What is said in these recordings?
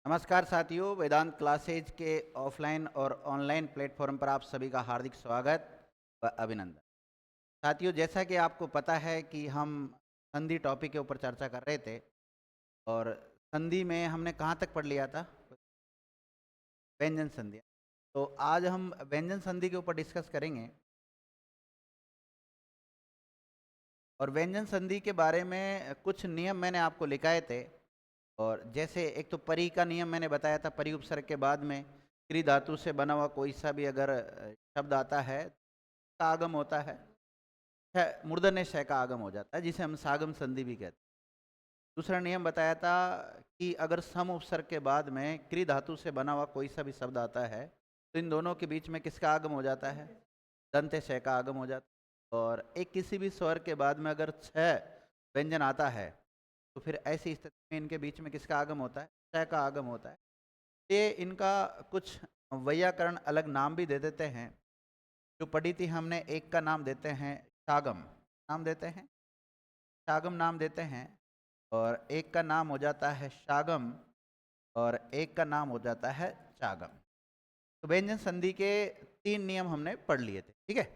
नमस्कार साथियों, वेदांत क्लासेज के ऑफलाइन और ऑनलाइन प्लेटफॉर्म पर आप सभी का हार्दिक स्वागत व अभिनंदन। साथियों, जैसा कि आपको पता है कि हम संधि टॉपिक के ऊपर चर्चा कर रहे थे और संधि में हमने कहाँ तक पढ़ लिया था? व्यंजन संधि। तो आज हम व्यंजन संधि के ऊपर डिस्कस करेंगे और व्यंजन संधि के बारे में कुछ नियम मैंने आपको लिखाए थे। और जैसे एक तो परी का नियम मैंने बताया था, परी उपसर्ग के बाद में क्री धातु से बना हुआ कोई सा भी अगर शब्द आता है का आगम होता है, मूर्धन्य शय का आगम हो जाता है, जिसे हम सागम संधि भी कहते हैं। दूसरा नियम बताया था कि अगर सम उपसर्ग के बाद में क्री धातु से बना हुआ कोई सा भी शब्द आता है तो इन दोनों के बीच में किसका आगम हो जाता है? दंत्य शय का आगम हो जाता है। और एक किसी भी स्वर के बाद में अगर छह व्यंजन आता है तो फिर ऐसी स्थिति में इनके बीच में किसका आगम होता है? क्षय का आगम होता है। ये इनका कुछ वैयाकरण अलग नाम भी दे देते हैं। जो पढ़ी थी हमने, एक का नाम देते हैं शागम, नाम देते हैं शागम नाम देते हैं, और एक का नाम हो जाता है शागम और एक का नाम हो जाता है चागम। तो व्यंजन संधि के 3 नियम हमने पढ़ लिए थे, ठीक है।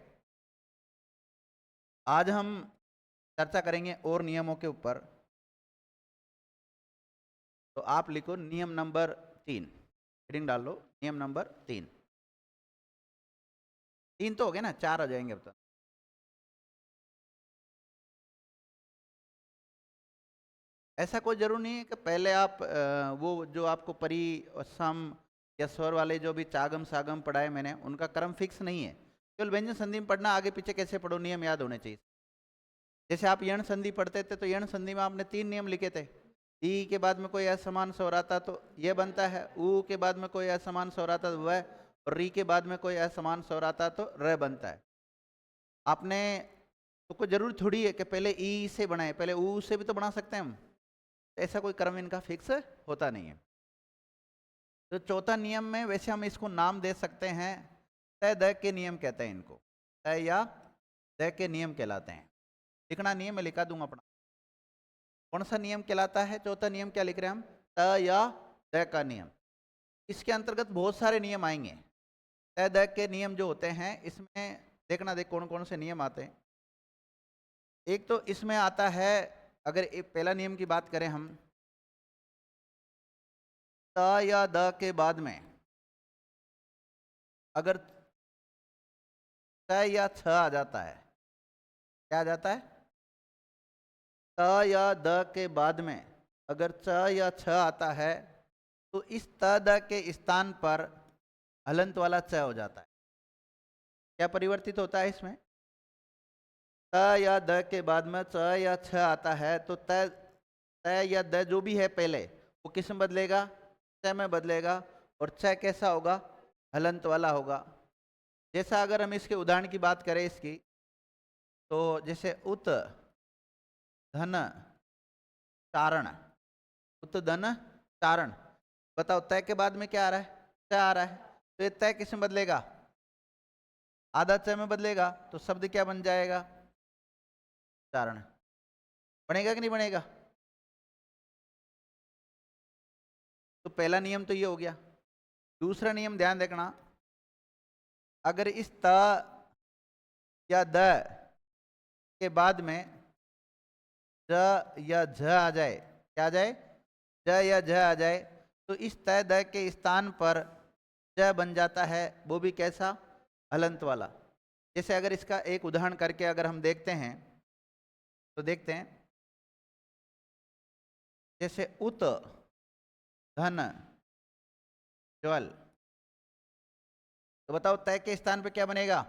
आज हम चर्चा करेंगे और नियमों के ऊपर। तो आप लिखो नियम नंबर 3, हेडिंग डाल लो नियम नंबर 3। 3 तो हो गए ना, 4 आ जाएंगे अब तो। ऐसा कोई जरूर नहीं है कि पहले आप वो जो आपको परी और सम या स्वर वाले जो भी चागम सागम पढ़ाए मैंने, उनका क्रम फिक्स नहीं है। केवल व्यंजन संधि में पढ़ना, आगे पीछे कैसे पढ़ो नियम याद होने चाहिए। जैसे आप यण संधि पढ़ते थे तो यण संधि में आपने 3 नियम लिखे थे। ई के बाद में कोई असमान स्वर आता तो ये बनता है, ऊ के बाद में कोई असमान स्वर आता तो वह, और री के बाद में कोई असमान स्वर आता तो र बनता है। आपने तो कोई जरूर थोड़ी है कि पहले ई से बनाए, पहले ऊ से भी तो बना सकते हैं हम। ऐसा कोई क्रम इनका फिक्स होता नहीं है। तो चौथा नियम में वैसे हम इसको नाम दे सकते हैं, तय द के नियम कहते हैं इनको, तय या द के नियम कहलाते हैं। लिखना नियम मैं लिखा दूंगा अपना। कौन सा नियम कहलाता है? चौथा नियम क्या लिख रहे हैं हम? त या द का नियम। इसके अंतर्गत बहुत सारे नियम आएंगे। तय द के नियम जो होते हैं इसमें देखना, देख कौन कौन से नियम आते हैं। एक तो इसमें आता है, अगर एक पहला नियम की बात करें हम, त या द के बाद में अगर त या छ आ जाता है, क्या आ जाता है? त या द के बाद में अगर च या छ आता है तो इस त द के स्थान पर हलंत वाला च हो जाता है। क्या परिवर्तित होता है इसमें? त या द के बाद में च या छ आता है तो त या द जो भी है पहले, वो किस में बदलेगा? च में बदलेगा। और च कैसा होगा? हलंत वाला होगा। जैसा अगर हम इसके उदाहरण की बात करें इसकी, तो जैसे उत धन चारण, उत धन चारण, बताओ तय के बाद में क्या आ रहा है? च आ रहा है। तो ये तय किस में बदलेगा? आधा च में बदलेगा। तो शब्द क्या बन जाएगा? चारण। बनेगा कि नहीं बनेगा? तो पहला नियम तो ये हो गया। दूसरा नियम ध्यान रखना, अगर इस त या द के बाद में ज या झ आ जाए, क्या आ जाए? ज या झ आ जाए, तो इस तय द के स्थान पर ज बन जाता है, वो भी कैसा? हलंत वाला। जैसे अगर इसका एक उदाहरण करके अगर हम देखते हैं तो देखते हैं, जैसे उत धन ज्वल, तो बताओ तय के स्थान पे क्या बनेगा?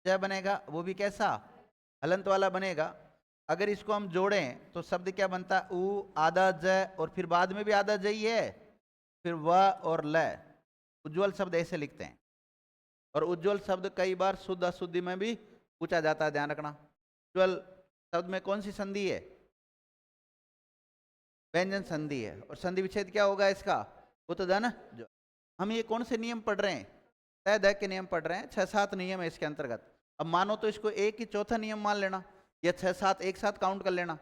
ज बनेगा, वो भी कैसा? हलंत वाला बनेगा। अगर इसको हम जोड़ें तो शब्द क्या बनता है? उ आधा ज और फिर बाद में भी आधा ज ही है, फिर व और ल। उज्ज्वल शब्द ऐसे लिखते हैं। और उज्ज्वल शब्द कई बार शुद्ध अशुद्धि में भी पूछा जाता है, ध्यान रखना। उज्ज्वल शब्द में कौन सी संधि है? व्यंजन संधि है। और संधि विच्छेद क्या होगा इसका? उतधन जो। हम ये कौन से नियम पढ़ रहे हैं? तय द के नियम पढ़ रहे हैं। 6-7 नियम है इसके अंतर्गत। अब मानो तो इसको एक ही चौथा नियम मान लेना, या 6-7 एक साथ काउंट कर लेना।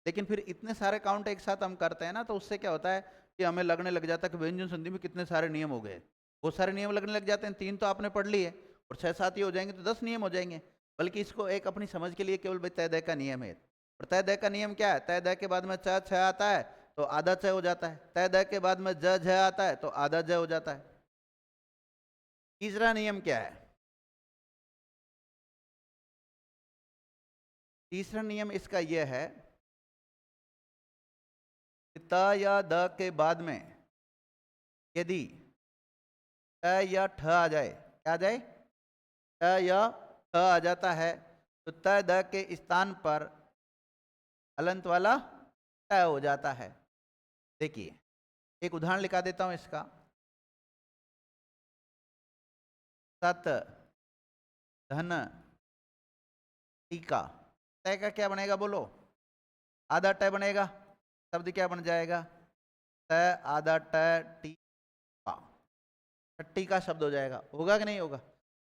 लेकिन फिर इतने सारे काउंट एक साथ हम करते हैं ना, तो उससे क्या होता है कि हमें लगने लग जाता है कि व्यंजन संधि में कितने सारे नियम हो गए, बहुत सारे नियम लगने लग जाते हैं। 3 तो आपने पढ़ लिए और 6-7 ही हो जाएंगे तो 10 नियम हो जाएंगे। बल्कि इसको एक अपनी समझ के लिए केवल भाई तय दय का नियम है। और तय दय का नियम क्या है? तय दय के बाद में च छ आता है तो आधा च हो जाता है, तय दय के बाद में ज झ आता है तो आधा ज हो जाता है। तीसरा नियम क्या है? तीसरा नियम इसका यह है कि त या द के बाद में यदि त या ठ आ जाए, क्या आ जाए? त या ठ आ जाता है तो त द के स्थान पर हलंत वाला त हो जाता है। देखिए एक उदाहरण लिखा देता हूं इसका। सत धन टीका, तय का क्या बनेगा बोलो? आधा ट बनेगा। शब्द क्या बन जाएगा? त आधा ट टीका, छट्टी का शब्द हो जाएगा। होगा कि नहीं होगा?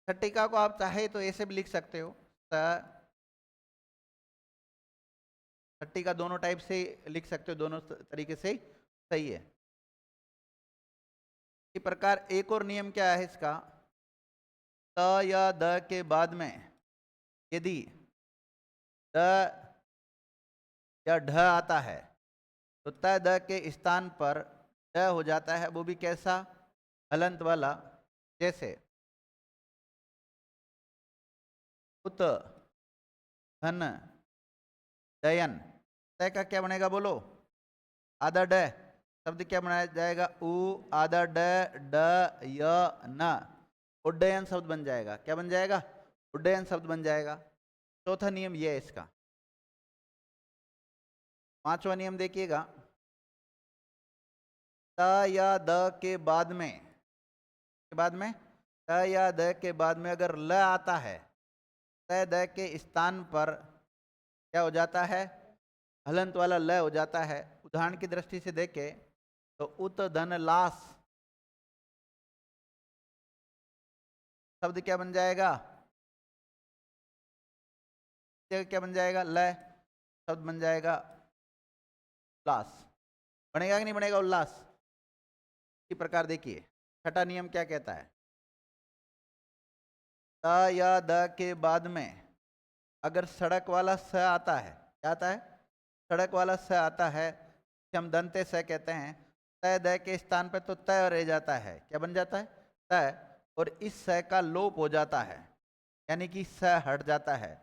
छट्टी का को आप चाहे तो ऐसे भी लिख सकते हो, त छट्टी का दोनों टाइप से लिख सकते हो, दोनों तरीके से सही है। इसी प्रकार एक और नियम क्या है इसका? त या द के बाद में यदि द या ढ आता है तो त द के स्थान पर ड हो जाता है, वो भी कैसा? हलंत वाला। जैसे उत धन दयन, तय का क्या बनेगा बोलो? आधा ड। शब्द क्या बनाया जाएगा? उ आधा ड ड य न, उड्डयन शब्द बन जाएगा। क्या बन जाएगा? उड्डयन शब्द बन जाएगा। चौथा नियम यह है इसका। पांचवा नियम देखिएगा, त या द के बाद में त या द के बाद में अगर ल आता है, त द के स्थान पर क्या हो जाता है? हलंत वाला ल हो जाता है। उदाहरण की दृष्टि से देखें तो उत धन लास, शब्द क्या बन जाएगा? क्या बन जाएगा? ल, शब्द बन जाएगा उल्लास। बनेगा कि नहीं बनेगा? उल्लास। इसी प्रकार देखिए छठा नियम क्या कहता है? त या द के बाद में अगर सड़क वाला स आता है, क्या आता है? सड़क वाला स आता है, हम दंते स कहते हैं। तय द के स्थान पर तो तय रह जाता है। क्या बन जाता है? तय। और इस स का लोप हो जाता है, यानी कि स हट जाता है।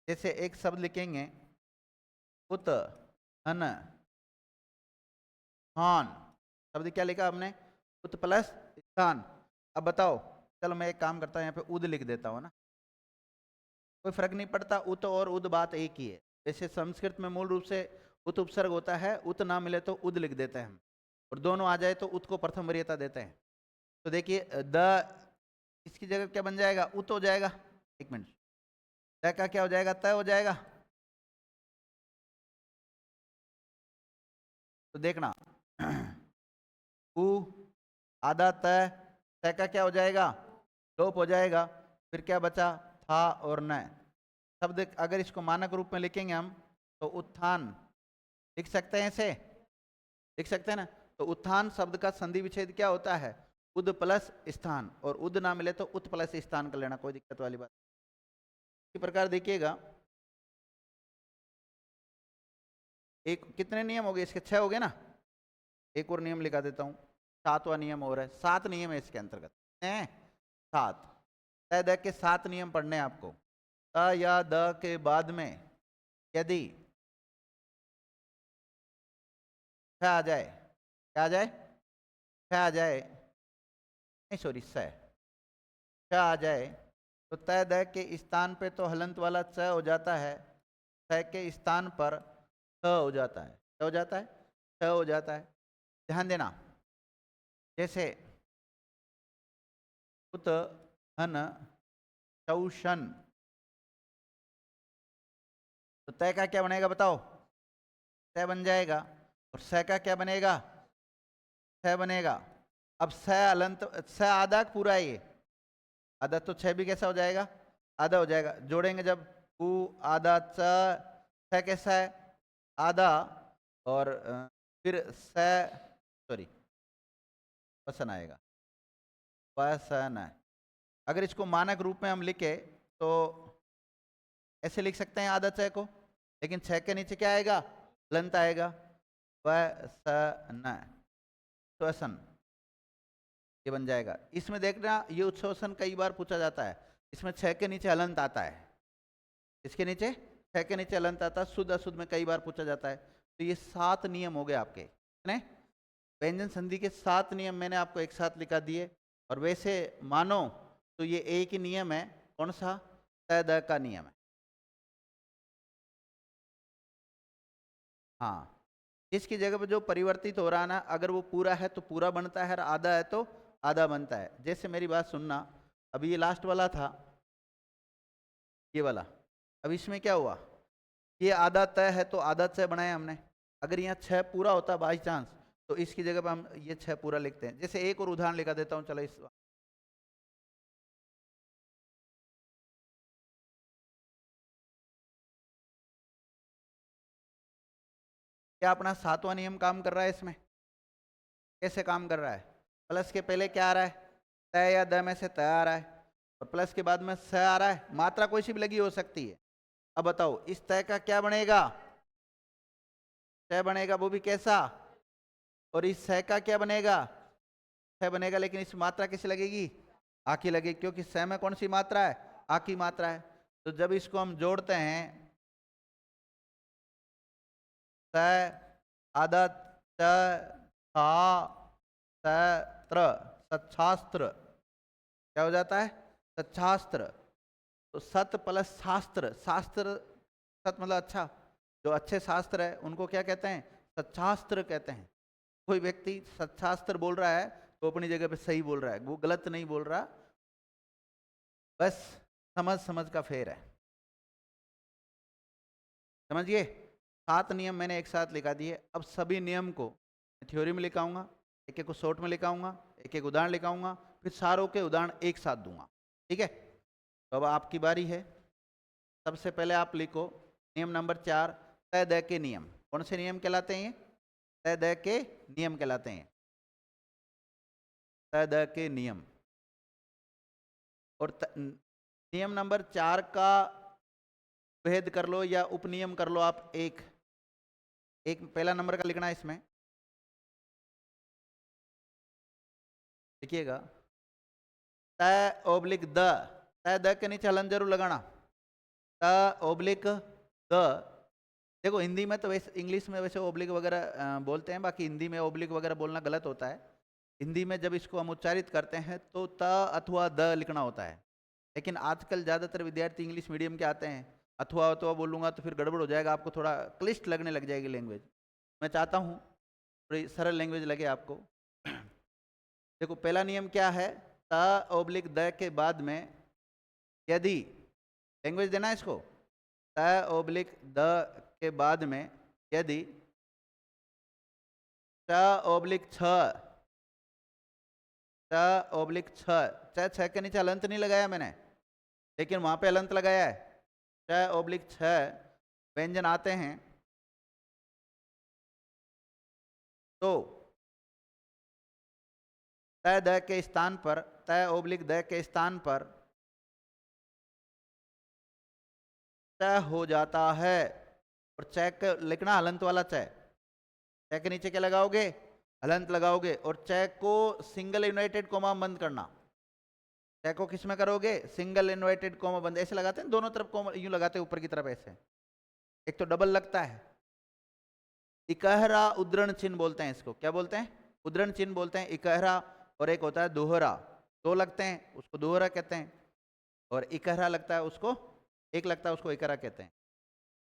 जैसे एक शब्द लिखेंगे उत हन स्थान, शब्द क्या लिखा हमने? उत प्लस स्थान। अब बताओ, चलो मैं एक काम करता हूँ, यहाँ पे उद लिख देता हूँ ना, कोई फर्क नहीं पड़ता। उत और उद बात एक ही है। जैसे संस्कृत में मूल रूप से उत उपसर्ग होता है, उत ना मिले तो उद लिख देते हैं हम, और दोनों आ जाए तो उत को प्रथम वरीयता देते हैं। तो देखिए द, इसकी जगह क्या बन जाएगा? उत हो जाएगा। एक मिनट, द का क्या हो जाएगा? तय हो जाएगा। तो देखना उ आधा तय, तय का क्या हो जाएगा? लोप हो जाएगा। फिर क्या बचा? था और न। शब्द अगर इसको मानक रूप में लिखेंगे हम तो उत्थान लिख सकते हैं, ऐसे लिख सकते हैं ना। तो उत्थान शब्द का संधि विच्छेद क्या होता है? उद प्लस स्थान, और उद ना मिले तो उत प्लस स्थान कर लेना, कोई दिक्कत वाली बात। इसी प्रकार देखिएगा, एक कितने नियम हो गए इसके? 6 हो गए ना। एक और नियम लिखा देता हूं, 7वां नियम और है। 7 नियम है इसके अंतर्गत हैं, 7। त द के 7 नियम पढ़ने हैं आपको। त या द के बाद में यदि छ आ जाए, क्या आ जाए? छ आ जाए, नहीं सॉरी स, छ आ जाए तो तय द के स्थान पे तो हलंत वाला च हो जाता है, छ के स्थान पर थ हो जाता है। क्या हो जाता है? छ हो जाता है। ध्यान देना, जैसे उत हन चौशन, तो तय का क्या बनेगा बताओ? तय बन जाएगा। और स का क्या बनेगा? छ बनेगा। अब स अलंत, स आधा पूरा है ये, आधा तो छ भी कैसा हो जाएगा? आधा हो जाएगा। जोड़ेंगे जब उ आधा च, छ कैसा है? आधा और फिर सॉरी वसन आएगा, वसन है। अगर इसको मानक रूप में हम लिखे तो ऐसे लिख सकते हैं आधा छह को, लेकिन छह के नीचे क्या आएगा, लंत आएगा, वसन श्वसन, ये बन जाएगा। इसमें देखना ये उच्छ्वसन कई बार पूछा जाता है, इसमें छह के नीचे हलंत आता है, इसके नीचे छह के नीचे हलंत आता है, शुद्ध अशुद्ध में कई बार पूछा जाता है। तो ये 7 नियम हो गए आपके, कितने, व्यंजन संधि के 7 नियम मैंने आपको एक साथ लिखा दिए। और वैसे मानो तो ये एक ही नियम है, कौन सा, तय द का नियम है। हाँ, इसकी जगह पे जो परिवर्तित हो रहा है ना, अगर वो पूरा है तो पूरा बनता है, और आधा है तो आधा बनता है। जैसे मेरी बात सुनना, अभी ये लास्ट वाला था, ये वाला, अब इसमें क्या हुआ, ये आधा तय है तो आधा तय बनाया हमने। अगर यहाँ 6 पूरा होता बाई चांस, तो इसकी जगह पे हम ये 6 पूरा लिखते हैं। जैसे एक और उदाहरण लिखा देता हूँ, चलो इस क्या अपना 7वां नियम काम कर रहा है इसमें, कैसे काम कर रहा है, प्लस के पहले क्या आ रहा है, तय या द में से तय आ रहा है, और प्लस के बाद में स आ रहा है, मात्रा कोई सी भी लगी हो सकती है। अब बताओ इस तय का क्या बनेगा, तय बनेगा, वो भी कैसा, और इस स का क्या बनेगा, स बनेगा, लेकिन इस मात्रा किसे लगेगी, आ की लगेगी, क्योंकि स में कौन सी मात्रा है, आ की मात्रा है। तो जब इसको हम जोड़ते हैं, स आधा त था सत्र, सच्छास्त्र, क्या हो जाता है, सच्छास्त्र। तो सत प्लस शास्त्र, शास्त्र सत मतलब अच्छा, जो अच्छे शास्त्र है उनको क्या कहते हैं, सच्छास्त्र कहते हैं। कोई व्यक्ति सच्छास्त्र बोल रहा है तो अपनी जगह पे सही बोल रहा है, वो गलत नहीं बोल रहा, बस समझ समझ का फेर है, समझिए। 7 नियम मैंने एक साथ लिखा दिए। अब सभी नियम को थ्योरी में लिखाऊंगा, एक एक को शॉर्ट में लिखाऊंगा, एक एक उदाहरण लिखाऊंगा, फिर सारों के उदाहरण एक साथ दूंगा, ठीक है। तो अब आपकी बारी है। सबसे पहले आप लिखो नियम नंबर 4, तय द के नियम। कौन से नियम कहलाते हैं, तय द के नियम कहलाते हैं, तय द के नियम। और नियम नंबर 4 का भेद कर लो या उपनियम कर लो आप, एक एक पहला नंबर का लिखना है इसमें, लिखिएगा, त ओब्लिक द, तय द के नीचे हलन जरूर लगाना, त ओब्लिक द। देखो हिंदी में तो वैसे, इंग्लिश में वैसे ओब्लिक वगैरह बोलते हैं, बाकी हिंदी में ओब्लिक वगैरह बोलना गलत होता है। हिंदी में जब इसको हम उच्चारित करते हैं तो त अथवा द लिखना होता है, लेकिन आजकल ज़्यादातर विद्यार्थी इंग्लिश मीडियम के आते हैं, अथवा अथवा बोलूँगा तो फिर गड़बड़ हो जाएगा, आपको थोड़ा क्लिष्ट लगने लग जाएगी लैंग्वेज। मैं चाहता हूँ थोड़ी सरल लैंग्वेज लगे आपको। देखो पहला नियम क्या है, त ओब्लिक द के बाद में यदि, लैंग्वेज देना है इसको, त ओब्लिक द के बाद में यदि च ओब्लिक छ, च ओब्लिक छ, छ के नीचे हलंत नहीं लगाया मैंने, लेकिन वहां पे हलंत लगाया है, च ओब्लिक छ व्यंजन आते हैं, तो तय द के स्थान पर, तय ओब्लिक द के स्थान पर तय हो जाता है। और चेक लिखना हलंत वाला चय, चेक के नीचे क्या लगाओगे, हलंत लगाओगे, और चेक को सिंगल इन्वर्टेड कोमा बंद करना। चेक को किस में करोगे, सिंगल इन्वर्टेड कोमा बंद, ऐसे लगाते हैं दोनों तरफ कोमा यूं लगाते हैं ऊपर की तरफ ऐसे, एक तो डबल लगता है, इकहरा उद्धरण चिन्ह बोलते हैं इसको, क्या बोलते हैं, उद्धरण चिन्ह बोलते हैं इकहरा। और एक होता है दोहरा, दो लगते हैं उसको दोहरा कहते हैं, और इकहरा लगता है उसको, एक लगता है उसको इकहरा कहते हैं,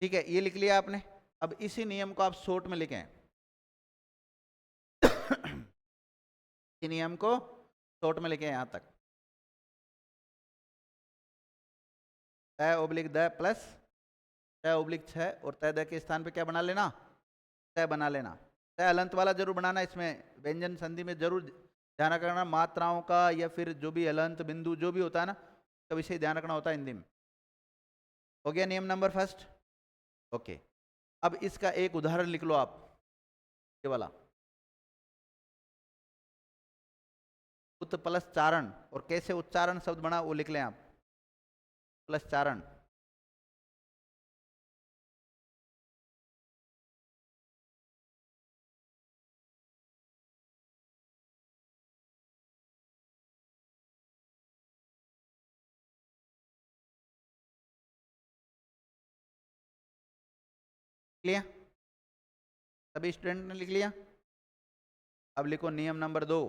ठीक है। ये लिख लिया आपने। अब इसी नियम को आप शॉर्ट में लिखें, इस नियम को शॉर्ट में लिखें यहां तक, तय ओब्लिक द प्लस तय ओब्लिक छ, और तय द के स्थान पे क्या बना लेना, तय बना लेना। तय हलंत वाला जरूर बनाना, इसमें व्यंजन संधि में जरूर ध्यान रखना मात्राओं का, या फिर जो भी हलंत बिंदु जो भी होता है ना, का विषय ध्यान रखना होता है हिंदी में। हो गया नियम नंबर फर्स्ट, ओके। अब इसका एक उदाहरण लिख लो आप, ये वाला, उत प्लस चारण, और कैसे उच्चारण शब्द बना वो लिख लें आप, प्लस चारण। लिया? सभी स्टूडेंट ने लिख लिया? अब लिखो नियम नंबर 2,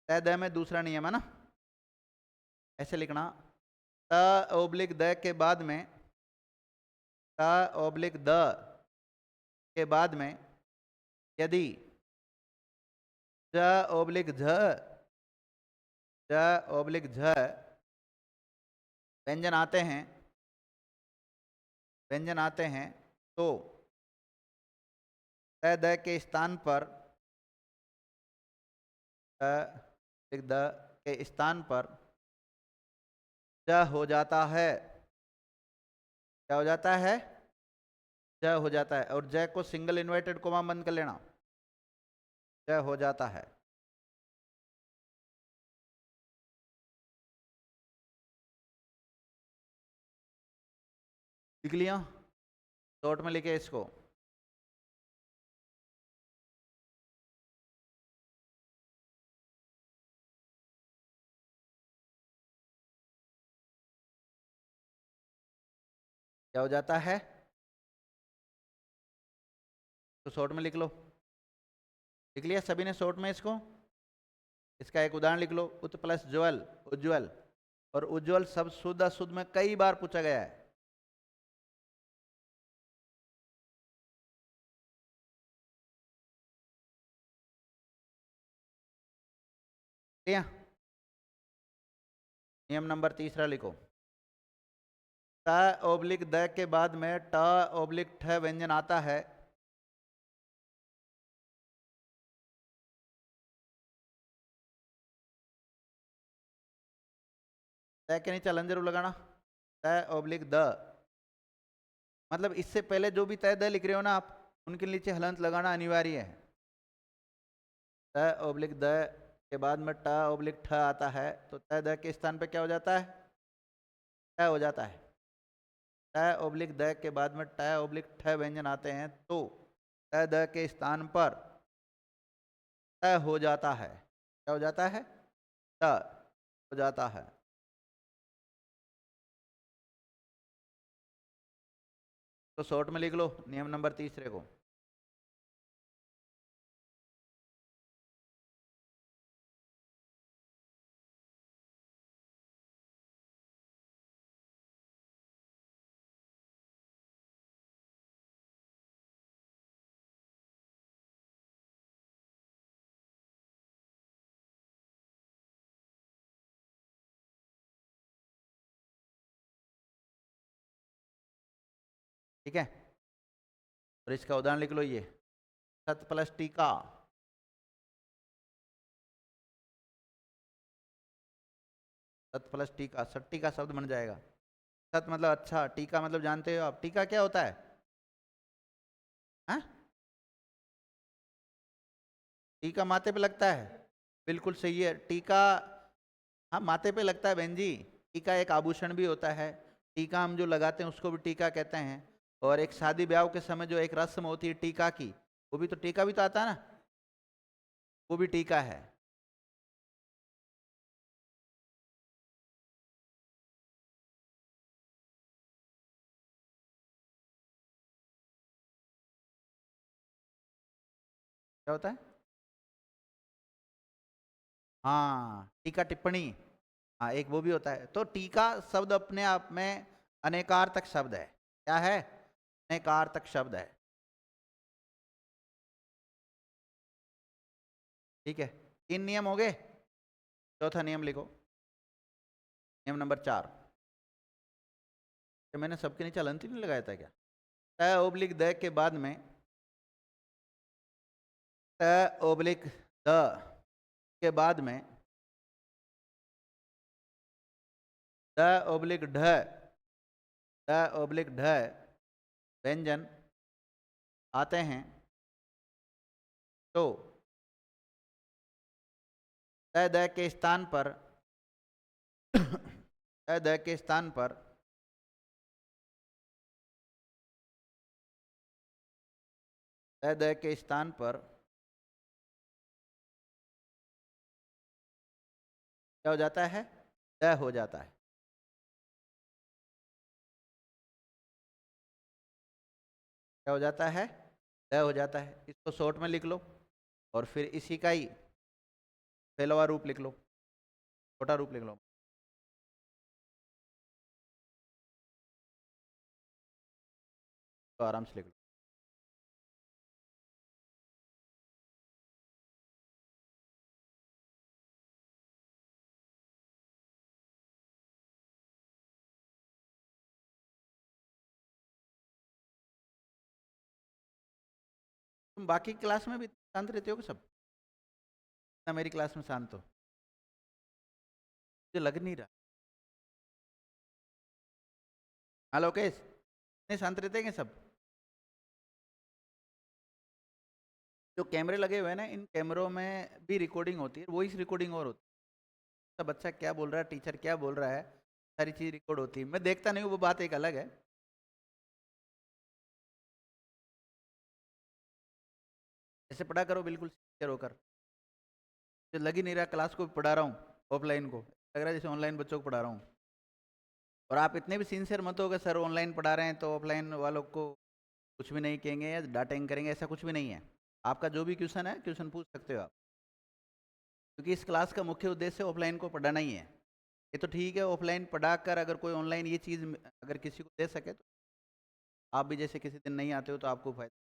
तय द में दूसरा नियम है ना, ऐसे लिखना, त ओब्लिक द के बाद में, त ओब्लिक द के बाद में यदि ज ओब्लिक झ, ज ओब्लिक झ व्यंजन आते हैं, व्यंजन आते हैं, तो तय द के स्थान पर, द के स्थान पर ज हो जाता है। क्या हो जाता है? ज हो जाता है, और ज को सिंगल इन्वर्टेड कोमा बंद कर लेना, ज हो जाता है। लिख लिया? शॉर्ट में लिखे इसको, क्या हो जाता है? तो शॉर्ट में लिख लो। लिख लिया सभी ने शॉर्ट में इसको? इसका एक उदाहरण लिख लो, उत प्लस ज्वल, उज्ज्वल, और उज्ज्वल शब्द शुद्ध अशुद्ध में कई बार पूछा गया है। लिया? नियम नंबर 3 लिखो, ट ओब्लिक द के बाद में ट ओब्लिक ठ व्यंजन आता है, त के नीचे हलन जरूर लगाना, त ओब्लिक द, मतलब इससे पहले जो भी तय द लिख रहे हो ना आप, उनके नीचे हलंत लगाना अनिवार्य है। त ओब्लिक द के बाद में ट ओब्लिक ठ आता है, तो तय द के स्थान पे क्या हो जाता है? ट हो जाता है। त ओब्लिक द के बाद में ट ओब्लिक ठ व्यंजन आते हैं, तो त द के स्थान पर त हो जाता है। क्या हो जाता है? त हो जाता है। तो शॉर्ट में लिख लो नियम नंबर 3 को, ठीक है? और इसका उदाहरण लिख लो, ये सत प्लस टीका, सत प्लस टीका, सट्टी का शब्द बन जाएगा। सत मतलब अच्छा, टीका मतलब जानते हो आप, टीका क्या होता है? हाँ? टीका माथे पे लगता है, बिल्कुल सही है, टीका हाँ माथे पे लगता है बहन जी। टीका एक आभूषण भी होता है, टीका हम जो लगाते हैं उसको भी टीका कहते हैं। और एक शादी ब्याह के समय जो एक रस्म होती है टीका की, वो भी तो टीका भी तो आता है ना, वो भी टीका है। क्या होता है? हाँ, टीका टिप्पणी, हाँ एक वो भी होता है। तो टीका शब्द अपने आप में अनेकार्थक शब्द है। क्या है? अनेकार्थक शब्द है। ठीक है, 3 नियम हो गए। चौथा नियम लिखो, नियम नंबर 4। मैंने सबके नीचे हलंत ही नहीं लगाया था क्या? त ओब्लिक द के बाद में, त ओब्लिक द के बाद में द ओब्लिक ढ, द ओब्लिक ढ व्यंजन आते हैं तो तय दय के स्थान पर तय दय के स्थान पर तय दय के स्थान पर क्या हो जाता है? दय हो जाता है। क्या हो जाता है? दय हो जाता है। इसको शॉर्ट में लिख लो और फिर इसी का ही फैला रूप लिख लो, छोटा रूप लिख लो। तो आराम से लिख लो। तुम बाकी क्लास में भी शांत रहते हो कि सब? ना मेरी क्लास में शांत हो? मुझे लग नहीं रहा। हाँ लोकेश, नहीं शांत रहते हैं सब? जो कैमरे लगे हुए हैं ना, इन कैमरों में भी रिकॉर्डिंग होती है, वॉइस रिकॉर्डिंग और होती है। सब बच्चा क्या बोल रहा है, टीचर क्या बोल रहा है, सारी चीज़ रिकॉर्ड होती है। मैं देखता नहीं हूँ, वो बात एक अलग है। ऐसे पढ़ा करो बिल्कुल सिंसियर होकर। मुझे लग ही नहीं रहा क्लास को पढ़ा रहा हूँ, ऑफलाइन को लग रहा है जैसे ऑनलाइन बच्चों को पढ़ा रहा हूँ। और आप इतने भी सिंसियर मत हो कि सर ऑनलाइन पढ़ा रहे हैं तो ऑफलाइन वालों को कुछ भी नहीं कहेंगे या डांटेंगे करेंगे, ऐसा कुछ भी नहीं है। आपका जो भी क्वेश्चन है, क्वेश्चन पूछ सकते हो आप, क्योंकि इस क्लास का मुख्य उद्देश्य ऑफलाइन को पढ़ाना ही है। ये तो ठीक है, ऑफलाइन पढ़ाकर अगर कोई ऑनलाइन ये चीज़ अगर किसी को दे सके तो आप भी जैसे किसी दिन नहीं आते हो तो आपको फायदा।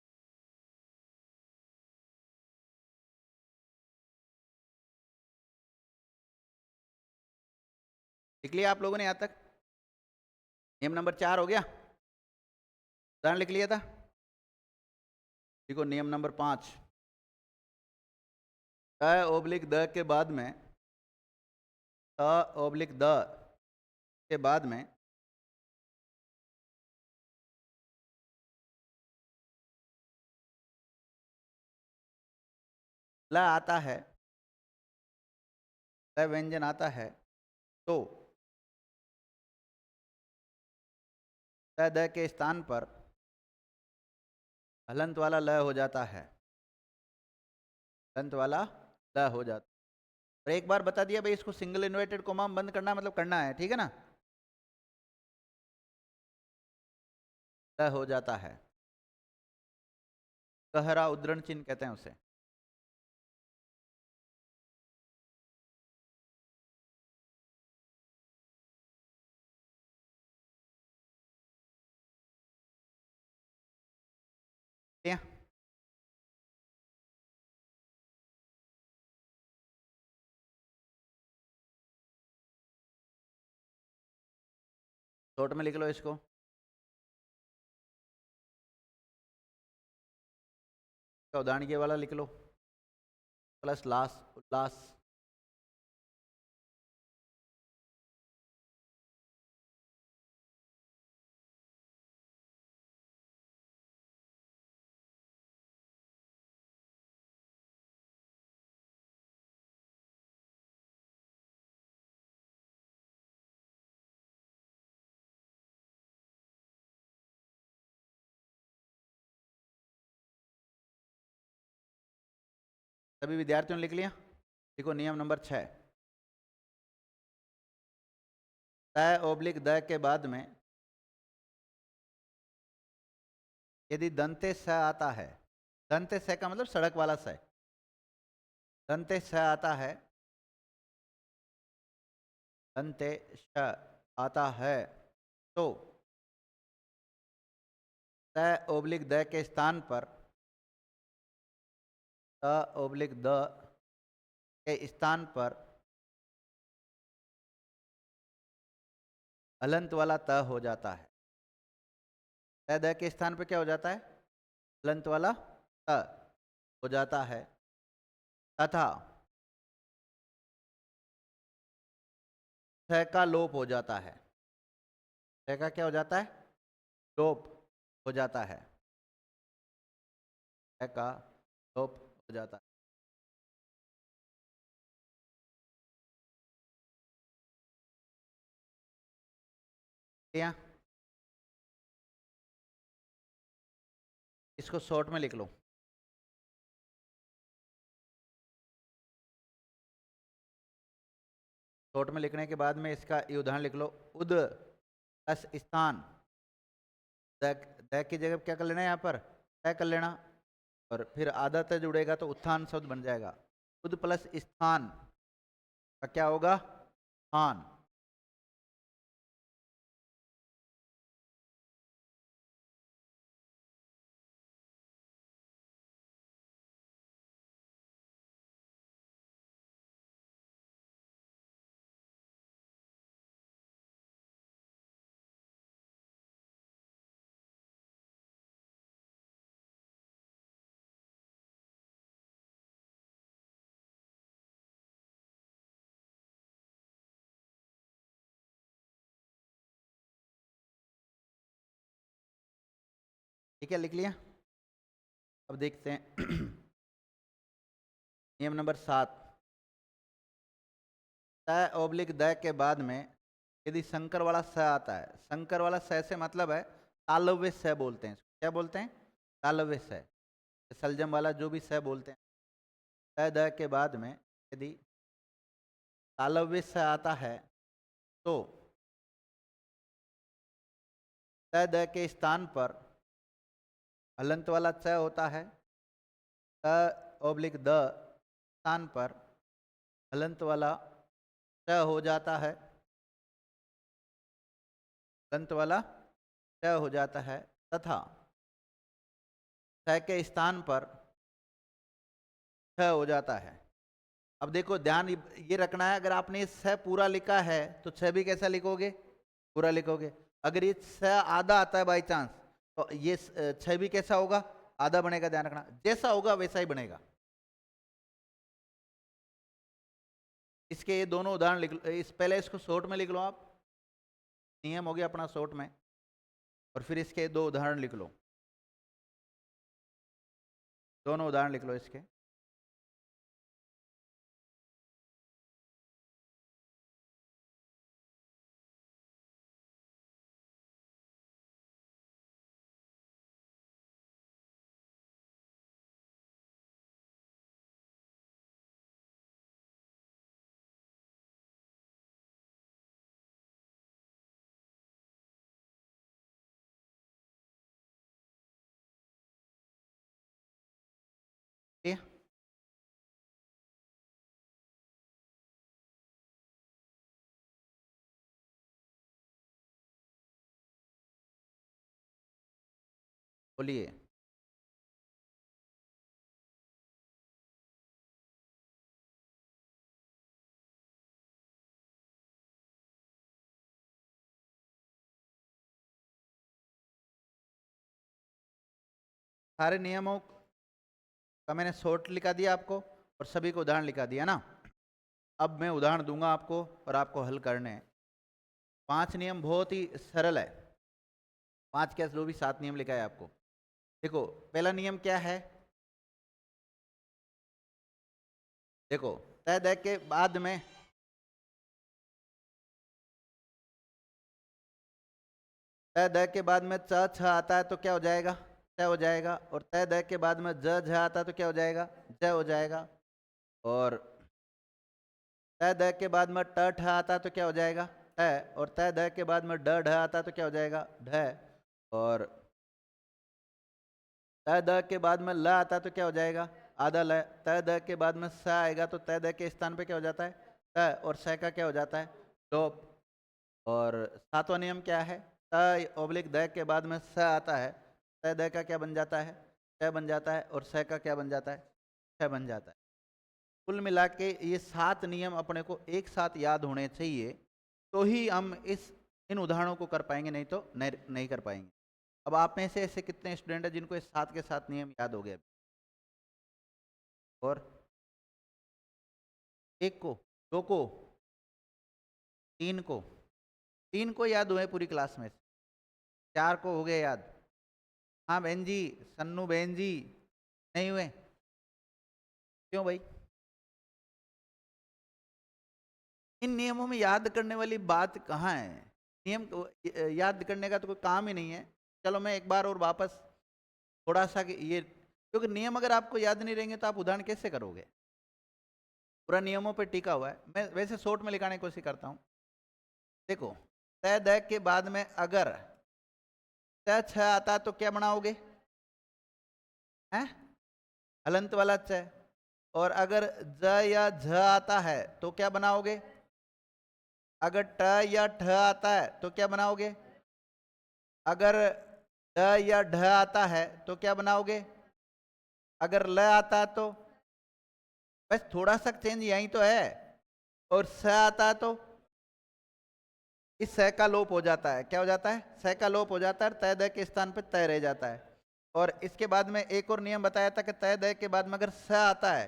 लिख लिया आप लोगों ने यहाँ तक? नियम नंबर 4 हो गया, उदाहरण लिख लिया था। देखो नियम नंबर 5, अ ओब्लिक द के बाद में, अ ओब्लिक द के बाद में ल आता है, ल व्यंजन आता है तो त द के स्थान पर हलंत वाला ल हो जाता है। हलंत वाला ल हो जाता है। और एक बार बता दिया भाई, इसको सिंगल इन्वर्टेड कोमा बंद करना मतलब करना है, ठीक है ना? ल हो जाता है, गहरा उद्धरण चिन्ह कहते हैं उसे। ठीक है? शॉर्ट में लिख लो इसको। उदाहरण ये वाला लिख लो, प्लस लास उल्लास। सभी विद्यार्थियों ने लिख लिया? देखो नियम नंबर 6, तय ओब्लिक द के बाद में यदि दंते स आता है, दंते स का मतलब सड़क वाला स, दंते स आता है, दंते श आता है तो तय ओब्लिक द के स्थान पर, त ओब्लिक द के स्थान पर हलंत वाला त हो जाता है। तय द के स्थान पर क्या हो जाता है? हलंत वाला त हो जाता है, तथा थ का लोप हो जाता है। थ का क्या हो जाता है? लोप। हो जाता है, का लोप हो जाता है। या इसको शॉर्ट में लिख लो। शॉर्ट में लिखने के बाद में इसका ये उदाहरण लिख लो। उद प्लस स्थान, द की जगह क्या कर लेना है यहाँ पर, तय कर लेना, और फिर आधा तय जुड़ेगा तो उत्थान शब्द बन जाएगा। उद प्लस स्थान का क्या होगा, स्थान। ठीक है, लिख लिया। अब देखते हैं नियम नंबर 7, तय ओब्लिक द के बाद में यदि संकर वाला स आता है, संकर वाला स से मतलब है तालव्य स बोलते हैं। क्या बोलते हैं, तालव्य स। सलजम वाला जो भी स बोलते हैं, तय द के बाद में यदि तालव्य स आता है तो तय द के स्थान पर हलंत वाला च होता है। त ओब्लिक द स्थान पर हलंत वाला च हो जाता है, हलंत वाला च हो जाता है, तथा स के स्थान पर छ हो जाता है। अब देखो ध्यान ये रखना है, अगर आपने ये स पूरा लिखा है तो छ भी कैसा लिखोगे, पूरा लिखोगे। अगर ये स आधा आता है बाई चांस तो ये छ भी कैसा होगा, आधा बनेगा। ध्यान रखना, जैसा होगा वैसा ही बनेगा। इसके ये दोनों उदाहरण लिख लो। पहले इसको शॉर्ट में लिख लो आप, नियम हो गया अपना शॉर्ट में, और फिर इसके दो उदाहरण लिख लो। दोनों उदाहरण लिख लो इसके। ठीक है, बोलिए। सारे नियमों का मैंने शॉर्ट लिखा दिया आपको और सभी को उदाहरण लिखा दिया ना। अब मैं उदाहरण दूंगा आपको और आपको हल करने हैं। 5 नियम बहुत ही सरल है, 5 क्या जो भी 7 नियम लिखा है आपको। देखो पहला नियम क्या है, देखो तय द के बाद में तय द के बाद में च छ आता है तो क्या हो जाएगा, च हो जाएगा। और तय द के बाद में ज झ आता है तो क्या हो जाएगा, ज हो जाएगा। और तय द के बाद में ट ठ आता है तो क्या हो जाएगा, ट। और तय द के बाद में ड ढ आता है तो क्या हो जाएगा, ढ। और तय द के बाद में ल आता है तो क्या हो जाएगा, आधा ल। तय द के बाद में स आएगा तो तय द के स्थान पे क्या हो जाता है, त। और स का क्या हो जाता है, लोप। और 7वां नियम क्या है, त ओब्लिक द के बाद में स आता है, तय द का क्या बन जाता है, च बन जाता है। और स का क्या बन जाता है, छ बन जाता है। कुल मिला के ये 7 नियम अपने को एक साथ याद होने चाहिए, तो ही हम इन उदाहरणों को कर पाएंगे, नहीं तो नहीं कर पाएंगे। अब आप में से ऐसे कितने स्टूडेंट हैं जिनको इस 7 के 7 नियम याद हो गए, और एक को, दो को, तीन को याद हुए पूरी क्लास में से, 4 को हो गए याद, हाँ बहन जी, सन्नू बहन जी, नहीं हुए क्यों भाई? इन नियमों में याद करने वाली बात कहाँ है? नियम याद करने का तो कोई काम ही नहीं है। चलो मैं एक बार और वापस थोड़ा सा ये, क्योंकि नियम अगर आपको याद नहीं रहेंगे तो आप उदाहरण कैसे करोगे? पूरा नियमों पे टिका हुआ है। मैं वैसे शॉर्ट में लिखाने की कोशिश करता हूँ। देखो, तय द के बाद में अगर तय छ आता तो क्या बनाओगे? हैं? हलंत वाला च। और अगर ज या झ आता है तो क्या बनाओगे? अगर ट या ठ आता है तो क्या बनाओगे? अगर ड या ढ आता है तो क्या बनाओगे? अगर ल आता है तो, बस थोड़ा सा चेंज यही तो है। और स आता है तो इस स का लोप हो जाता है। क्या हो जाता है? स का लोप हो जाता है, तय द के स्थान पर तय रह जाता है। और इसके बाद में एक और नियम बताया था कि तय द के बाद में अगर स आता है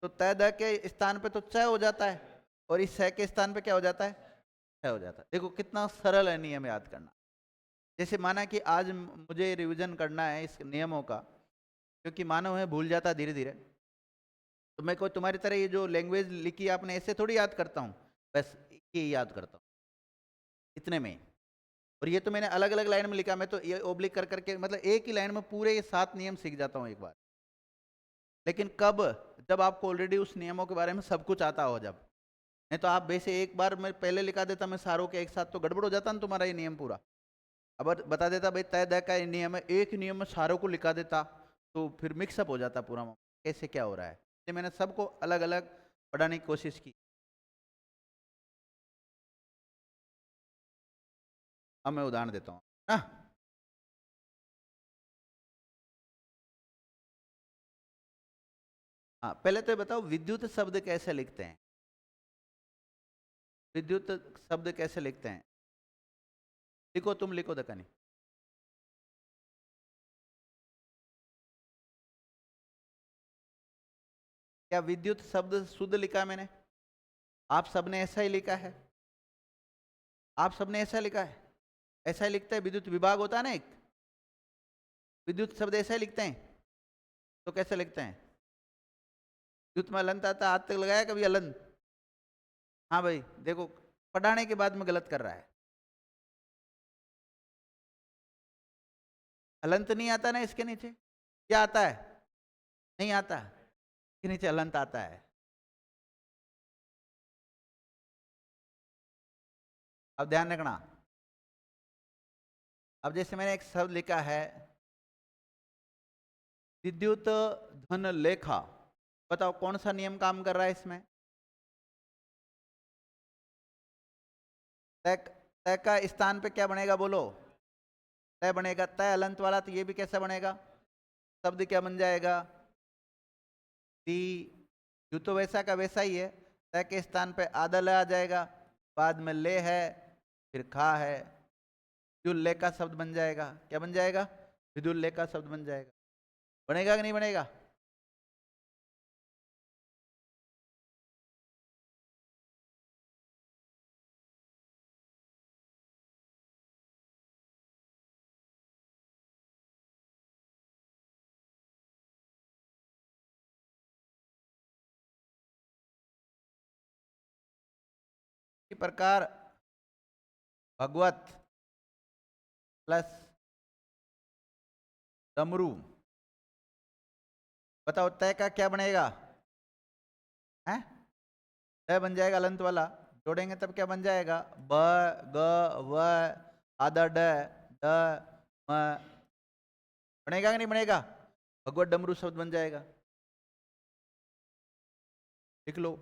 तो तय द के स्थान पे तो च हो जाता है, और इस स के स्थान पे क्या हो जाता है? छ हो जाता है। देखो कितना सरल है नियम याद करना। जैसे माना कि आज मुझे रिवीजन करना है इस नियमों का, क्योंकि मानव है भूल जाता धीरे धीरे, तो मैं कोई तुम्हारी तरह ये जो लैंग्वेज लिखी आपने ऐसे थोड़ी याद करता हूँ, बस ये याद करता हूँ इतने में। और ये तो मैंने अलग अलग लाइन में लिखा, मैं तो ये ओब्लिक कर करके मतलब एक ही लाइन में पूरे ये 7 नियम सीख जाता हूँ एक बार। लेकिन कब? जब आपको ऑलरेडी उस नियमों के बारे में सब कुछ आता हो। जब नहीं तो आप वैसे एक बार मैं पहले लिखा देता मैं सारों के एक साथ, तो गड़बड़ हो जाता ना तुम्हारा ये नियम पूरा। अब बता देता भाई तय दय का ये नियम है, एक नियम में सारों को लिखा देता तो फिर मिक्सअप हो जाता पूरा, कैसे क्या हो रहा है। इसलिए मैंने सबको अलग अलग पढ़ाने की कोशिश की। अब मैं उदाहरण देता हूँ ना। हाँ, पहले तो ये बताओ विद्युत शब्द कैसे लिखते हैं? विद्युत शब्द कैसे लिखते हैं? लिखो, तुम लिखो दकनी। क्या विद्युत शब्द शुद्ध लिखा है मैंने? आप सबने ऐसा ही लिखा है? आप सबने ऐसा लिखा है? ऐसा ही लिखता है? विद्युत विभाग होता है ना एक, विद्युत शब्द ऐसा ही लिखते हैं। तो कैसे लिखते हैं? विद्युत में अलंत आता, हाथ तक लगाया कभी अलंत? हाँ भाई देखो, पढ़ाने के बाद में गलत कर रहा है। अलंत नहीं आता ना इसके नीचे? क्या आता है? नहीं आता, इसके नीचे अलंत आता है। अब ध्यान रखना। अब जैसे मैंने एक शब्द लिखा है विद्युत धन लेखा, बताओ कौन सा नियम काम कर रहा है इसमें? तय, तय का स्थान पे क्या बनेगा बोलो? तय बनेगा। तय अलंत वाला, तो ये भी कैसा बनेगा? शब्द क्या बन जाएगा? ती। जो तो वैसा का वैसा ही है। तय के स्थान पे आधा ल आ जाएगा, बाद में ले है, फिर खा है, विद्युल्लेख का शब्द बन जाएगा। क्या बन जाएगा? विद्युल्लेख का शब्द बन जाएगा। बनेगा कि नहीं बनेगा? इसी प्रकार भगवत प्लस डमरू, बताओ तय का क्या बनेगा? है? तय बन जाएगा अलंत वाला, जोड़ेंगे तब क्या बन जाएगा? ब, ग, व, आधा ड, ड, म। बनेगा कि नहीं बनेगा? भगवत डमरू शब्द बन जाएगा। लिख लो।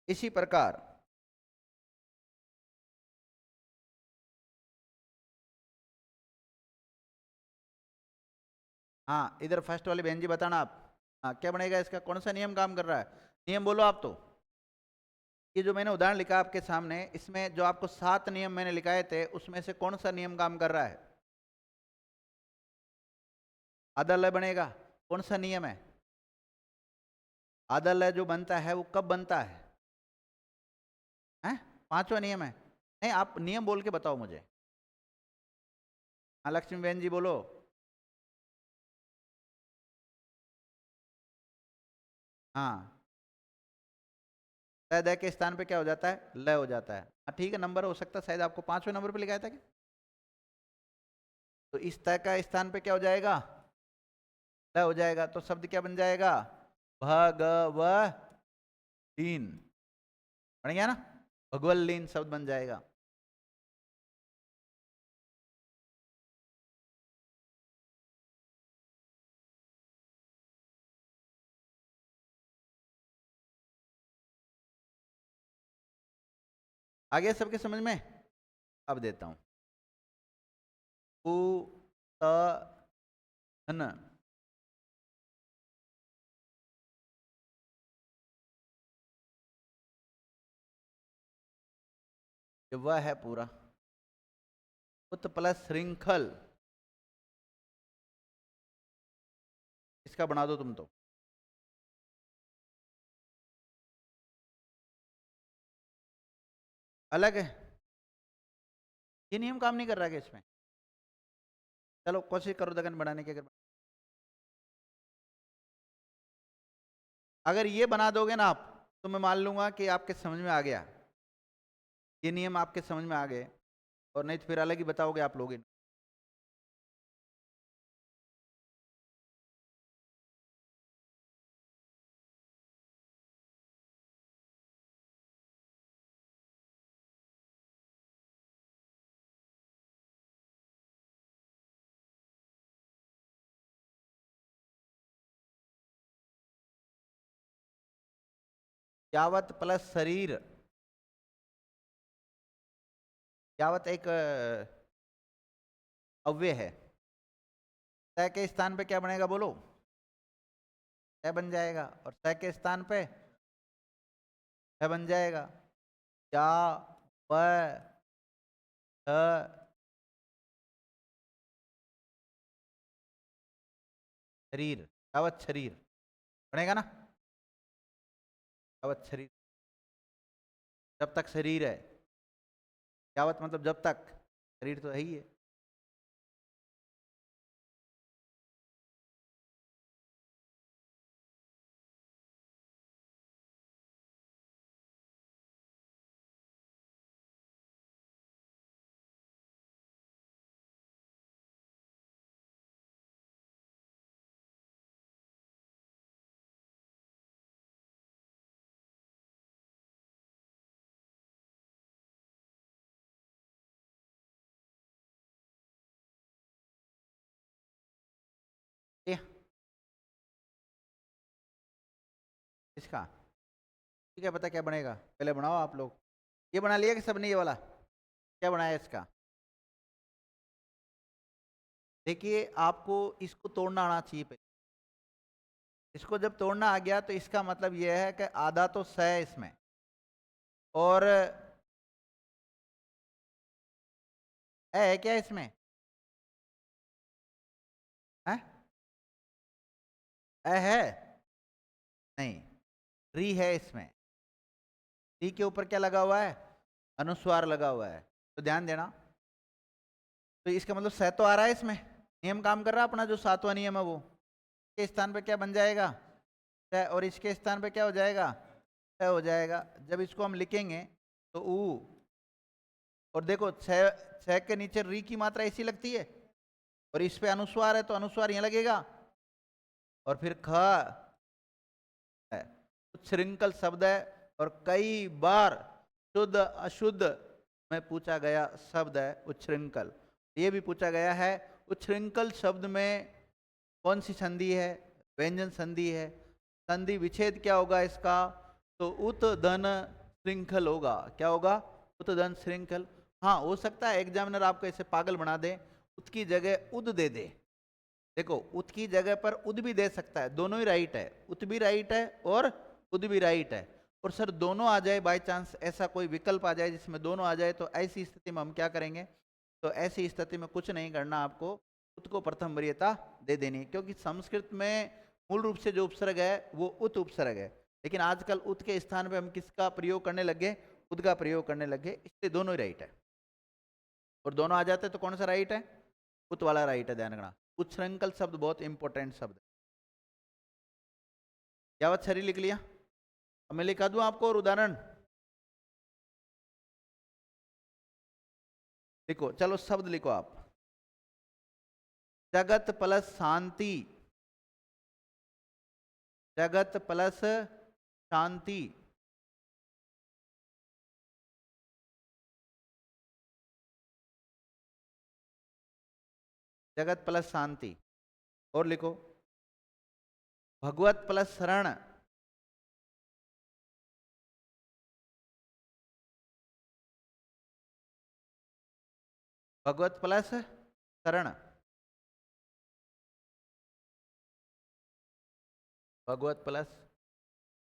इसी प्रकार हाँ, इधर फर्स्ट वाली बहन जी बताना आप। हाँ, क्या बनेगा इसका? कौन सा नियम काम कर रहा है? नियम बोलो आप तो। ये जो मैंने उदाहरण लिखा आपके सामने, इसमें जो आपको 7 नियम मैंने लिखाए थे उसमें से कौन सा नियम काम कर रहा है? आधा लय बनेगा। कौन सा नियम है? आधा लय जो बनता है वो कब बनता है? हैं? 5वां नियम है। नहीं, आप नियम बोल के बताओ मुझे। हाँ लक्ष्मी बहन जी बोलो। हाँ, तय दय के स्थान पे क्या हो जाता है, लय हो जाता है। हाँ ठीक है, नंबर हो सकता है शायद आपको 5वें नंबर पे लिखाया था क्या? तो इस तय का स्थान पे क्या हो जाएगा, लय हो जाएगा। तो शब्द क्या बन जाएगा, भगवलीन। बन गया ना, भगवलीन शब्द बन जाएगा। आ गया सबके समझ में? अब देता हूं, उ त न, ये वह है पूरा। उत प्लस श्रृंखल, इसका बना दो तुम तो। अलग है, ये नियम काम नहीं कर रहा है इसमें। चलो कोशिश करो दगन बनाने की। अगर ये बना दोगे ना आप, तो मैं मान लूंगा कि आपके समझ में आ गया, ये नियम आपके समझ में आ गए। और नहीं तो फिर अलग ही बताओगे आप लोग। यावत प्लस शरीर, यावत एक अव्यय है। तय के स्थान पे क्या बनेगा बोलो, तय बन जाएगा। और तय के स्थान पे तय बन जाएगा। या व शरीर, यावत शरीर बनेगा ना, यावत शरीर, जब तक शरीर है। यावत मतलब जब तक, शरीर तो है ही है। इसका ठीक है, पता क्या बनेगा, पहले बनाओ आप लोग। ये बना लिया कि सबने ये वाला, क्या बनाया इसका? देखिए आपको इसको तोड़ना आना चाहिए पहले। इसको जब तोड़ना आ गया तो इसका मतलब यह है कि आधा तो स है इसमें, और है क्या इसमें? है, है नहीं, री है इसमें। री के ऊपर क्या लगा हुआ है, अनुस्वार लगा हुआ है। तो ध्यान देना, तो इसका मतलब स तो आ रहा है इसमें, नियम काम कर रहा है अपना, जो 7वां नियम है वो। के स्थान पे क्या बन जाएगा, स, और इसके स्थान पे क्या हो जाएगा, स हो जाएगा। जब इसको हम लिखेंगे तो ऊ, और देखो छ के नीचे री की मात्रा ऐसी लगती है, और इस पे अनुस्वार है तो अनुस्वार यहाँ लगेगा, और फिर ख है। श्रृंखल शब्द है, और कई बार शुद्ध अशुद्ध में पूछा गया शब्द है उच्छृंखल। ये भी पूछा गया है, उच्छृंखल शब्द में कौन सी संधि है, व्यंजन संधि है। संधि विच्छेद क्या होगा इसका, तो उत धन श्रृंखल होगा। क्या होगा, उत धन श्रृंखल। हाँ हो सकता है एग्जामिनर आपको ऐसे पागल बना दे, उत की जगह उद दे दे। देखो उत की जगह पर उद भी दे सकता है, दोनों ही राइट है, उत भी राइट है और उद भी राइट है। और सर दोनों आ जाए, बाय चांस ऐसा कोई विकल्प आ जाए जिसमें दोनों आ जाए, तो ऐसी स्थिति में हम क्या करेंगे, तो ऐसी स्थिति में कुछ नहीं करना, आपको उत को प्रथम वरीयता दे देनी है। क्योंकि संस्कृत में मूल रूप से जो उपसर्ग है वो उत उपसर्ग है, लेकिन आजकल उत के स्थान पे हम किसका प्रयोग करने लगे, खुद का प्रयोग करने लगे, इसलिए दोनों ही राइट है। और दोनों आ जाते तो कौन सा राइट है? उत वाला राइट है, ध्यान रखना। उच्छृंखल शब्द बहुत इंपॉर्टेंट शब्द है। यावत छरी लिख लिया? अब मैं लिखा दूं आपको और उदाहरण लिखो, चलो शब्द लिखो आप। जगत प्लस शांति, जगत प्लस शांति। जगत प्लस शांति। और लिखो भगवत प्लस शरण, भगवत प्लस शरण, भगवत प्लस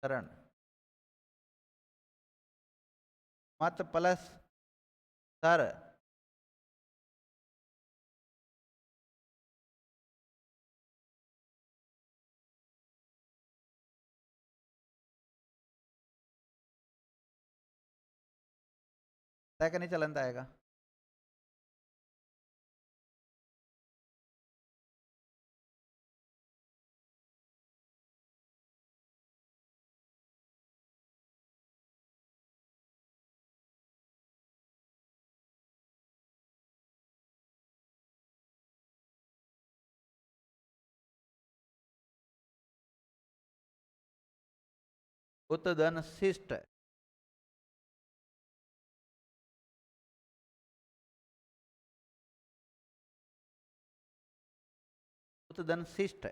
शरण। मत प्लस सर, तय नहीं चलन आएगा। उतधन शिष्ट, उतधन शिष्ट।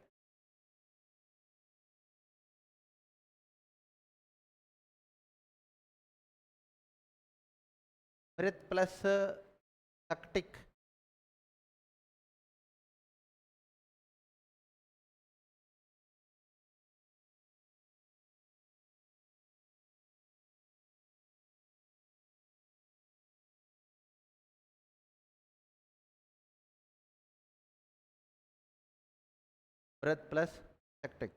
मृत प्लस तक्टिक, मृत प्लस तक्टिक।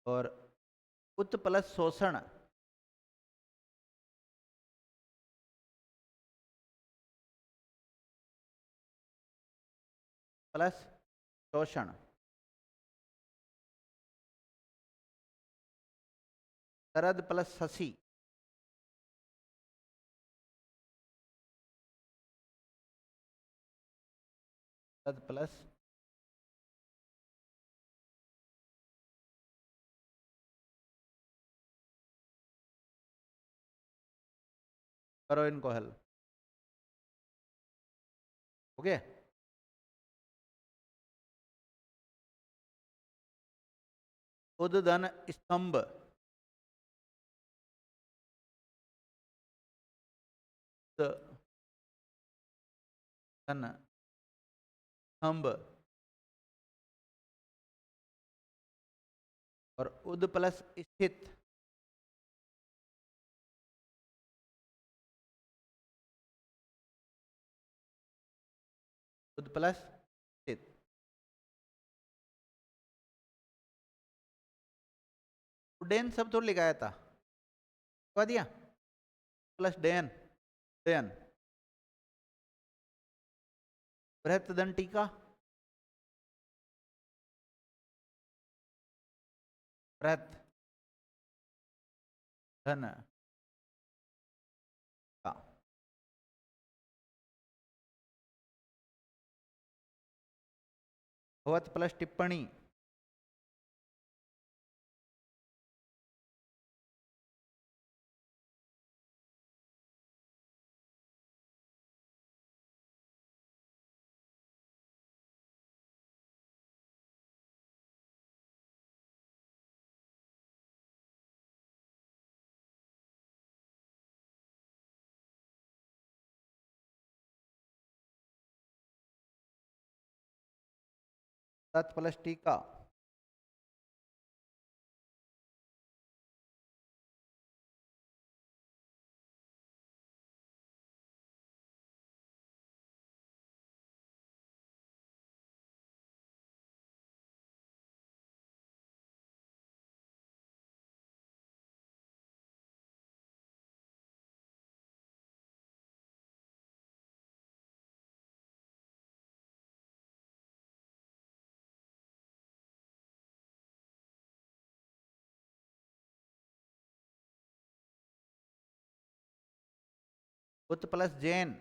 और उत प्लस शोषण, प्लस शोषण। शरद प्लस शशि, शरद प्लस करो इनको हल। हो गया? उद्दन स्तंभ, धन स्तंभ। और उद प्लस स्थित, उद प्लस स्थित। उड्डयन शब्द थोड़ा लिखाया था, कह दिया प्लस डयन, डयन। बृहत धन टीका, बृहत धन का। भवत प्लस टिप्पणी, तत् प्लस टीका, बुत प्लस जैन,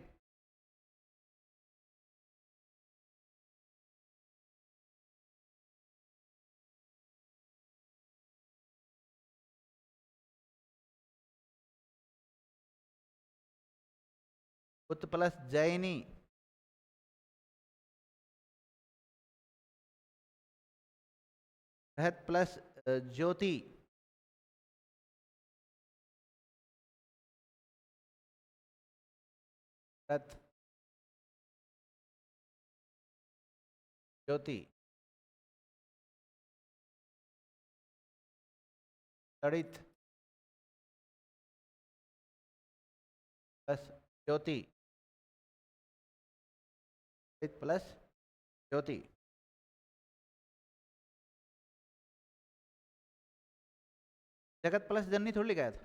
बुत प्लस जैनी, बृहत प्लस ज्योति, बृहत ज्योति, तड़ित प्लस ज्योति, तड़ित प्लस ज्योति, जगत प्लस जननी थोड़ी लिखा था।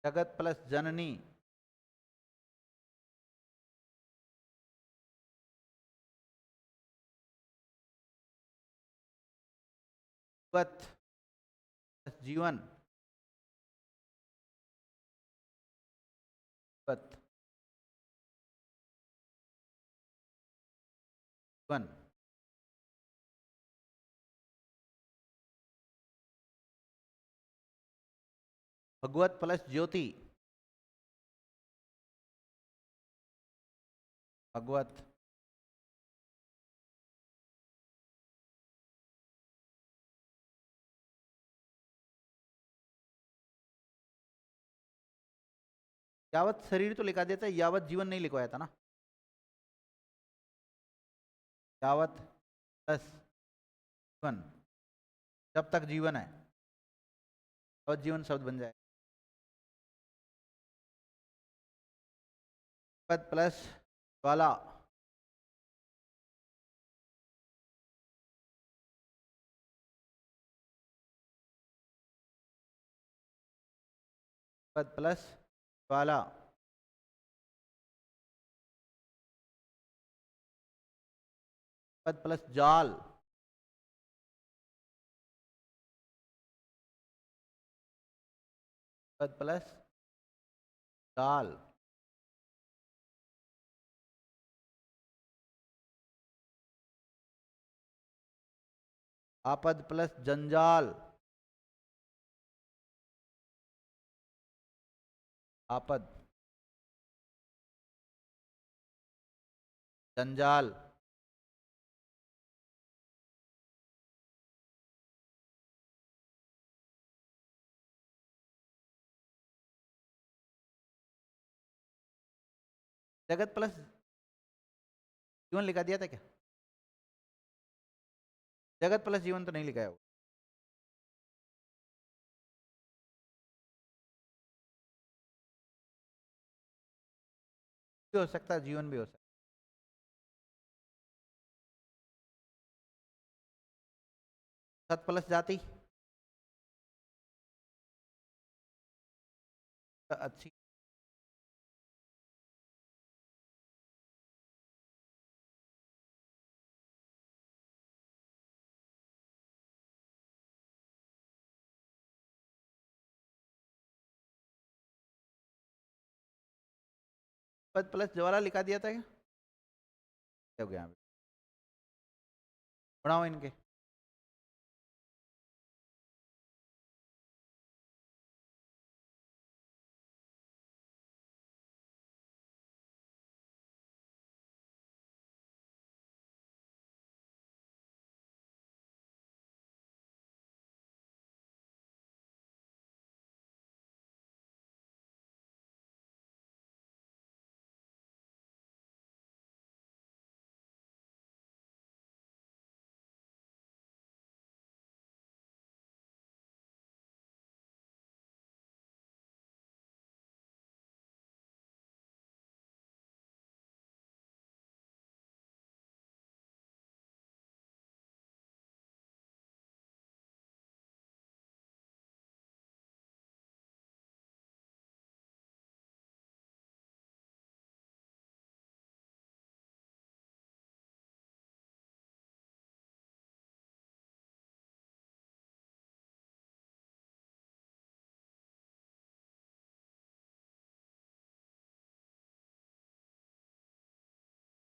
जगत प्लस जननी, जीवत प्लस जीवन, जीवत जीवन, भगवत प्लस ज्योति, भगवत, यावत शरीर तो लिखा देता है, यावत जीवन नहीं लिखवाया था ना। यावत प्लस जीवन, जब तक जीवन है, और जीवन शब्द बन जाए। पद प्लस ज्वाला, पद प्लस ज्वाला, पद प्लस जाल, पद प्लस जाल, आपद प्लस जंजाल, आपद जंजाल, जगत प्लस जीवन लिखा दिया था क्या? जगत प्लस जीवन तो नहीं लिखा है वो। भी हो सकता है, जीवन भी हो सकता है। सत प्लस जाति, अच्छी, पद प्लस ज्वाला लिखा दिया था क्या? क्या हो गया? बढ़ाओ इनके।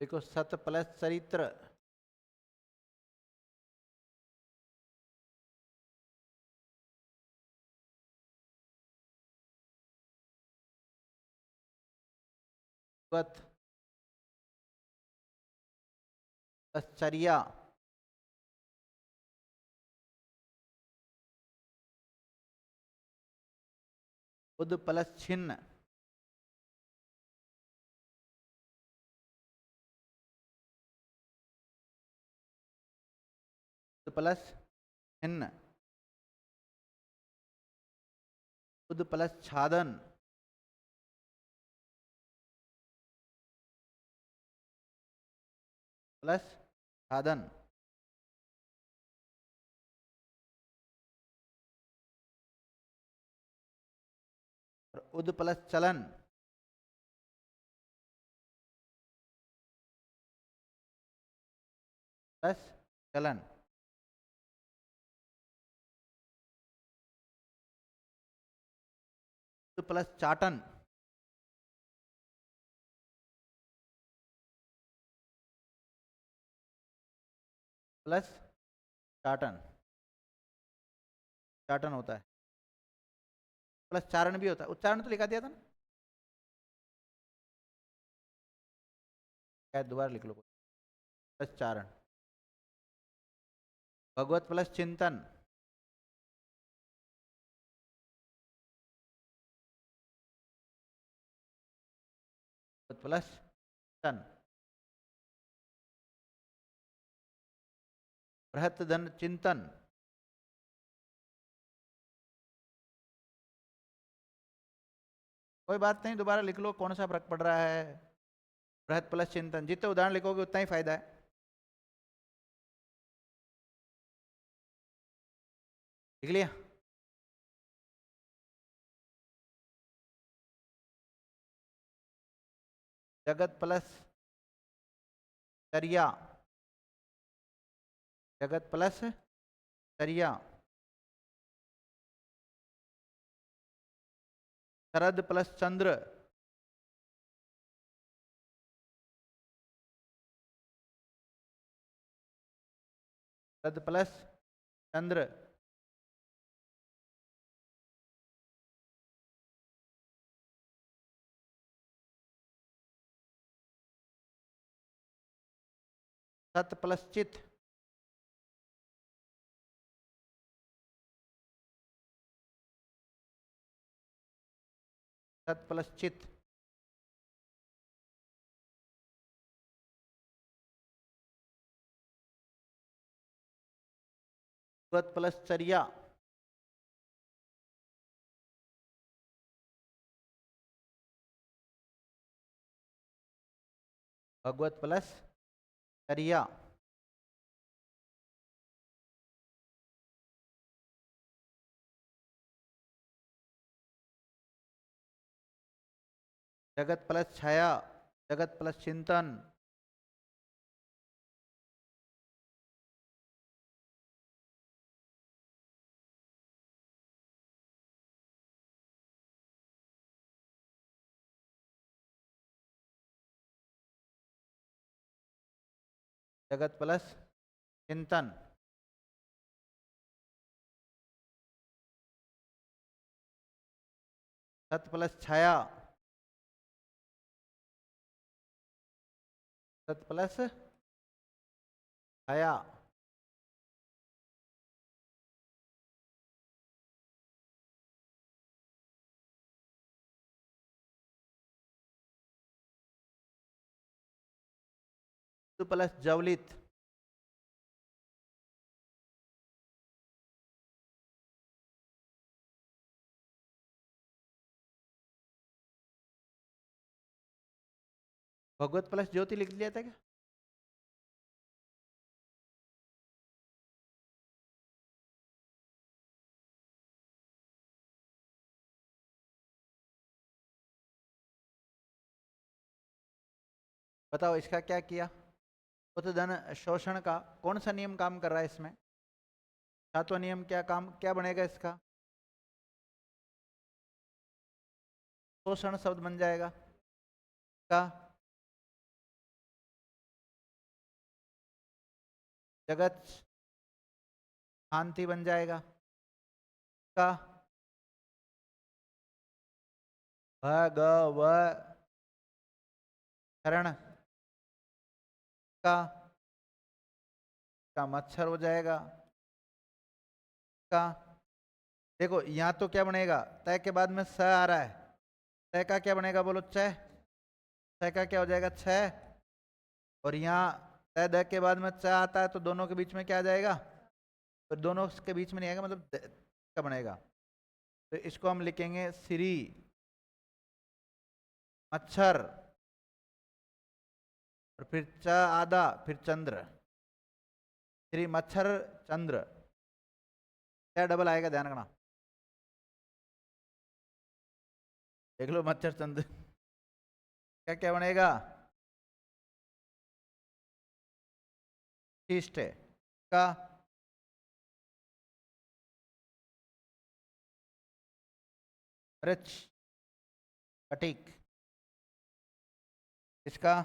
देखो सत प्लस चरित्र, वत प्लस चर्या, उद प्लस छिन्न, उद प्लस छिन्न, उद प्लस छादन, प्लस छादन, और उद प्लस चलन, प्लस चलन, उद प्लस चाटन, प्लस चाटन, चाटन होता है, प्लस चारण भी होता है। उच्चारण तो लिखा दिया था ना, शायद दोबारा लिख लो। प्लस चारण, भगवत प्लस चिंतन, प्लस तन, बृहत धन चिंतन, कोई बात नहीं, दोबारा लिख लो, कौन सा फर्क पड़ रहा है। बृहत प्लस चिंतन, जितने उदाहरण लिखोगे उतना ही फायदा है। लिख लिया। जगत प्लस चर्या, जगत प्लस चर्या, शरद प्लस चंद्र, शरद प्लस चंद्र, सत प्लस चित, सत प्लस चित, भगवत प्लस चर्या, भगवत प्लस चर्या, जगत प्लस छाया, जगत प्लस चिंतन, जगत प्लस चिंतन, सत प्लस छाया, सत प्लस छाया, प्लस जवलित, भगवत प्लस ज्योति लिख दिया था क्या? बताओ इसका क्या किया? धन शोषण का कौन सा नियम काम कर रहा है इसमें? सातवां नियम क्या काम, क्या बनेगा इसका? शोषण शब्द बन जाएगा का जगत शांति बन जाएगा। का भगवतरण का मच्छर हो जाएगा। का देखो यहाँ तो क्या बनेगा, तय के बाद में स आ रहा है, तय का क्या बनेगा बोलो, चय। तय का क्या हो जाएगा, छह। और यहाँ तय द के बाद में च आता है तो दोनों के बीच में क्या आ जाएगा, तो दोनों के बीच में नहीं आएगा, मतलब क्या बनेगा। तो इसको हम लिखेंगे श्री मच्छर, और फिर च आधा, फिर चंद्र। श्री मच्छर चंद्र, क्या डबल आएगा ध्यान रखना। देख लो मच्छर चंद्र क्या क्या बनेगा, शीष्ट का वृक्ष कटिक, इसका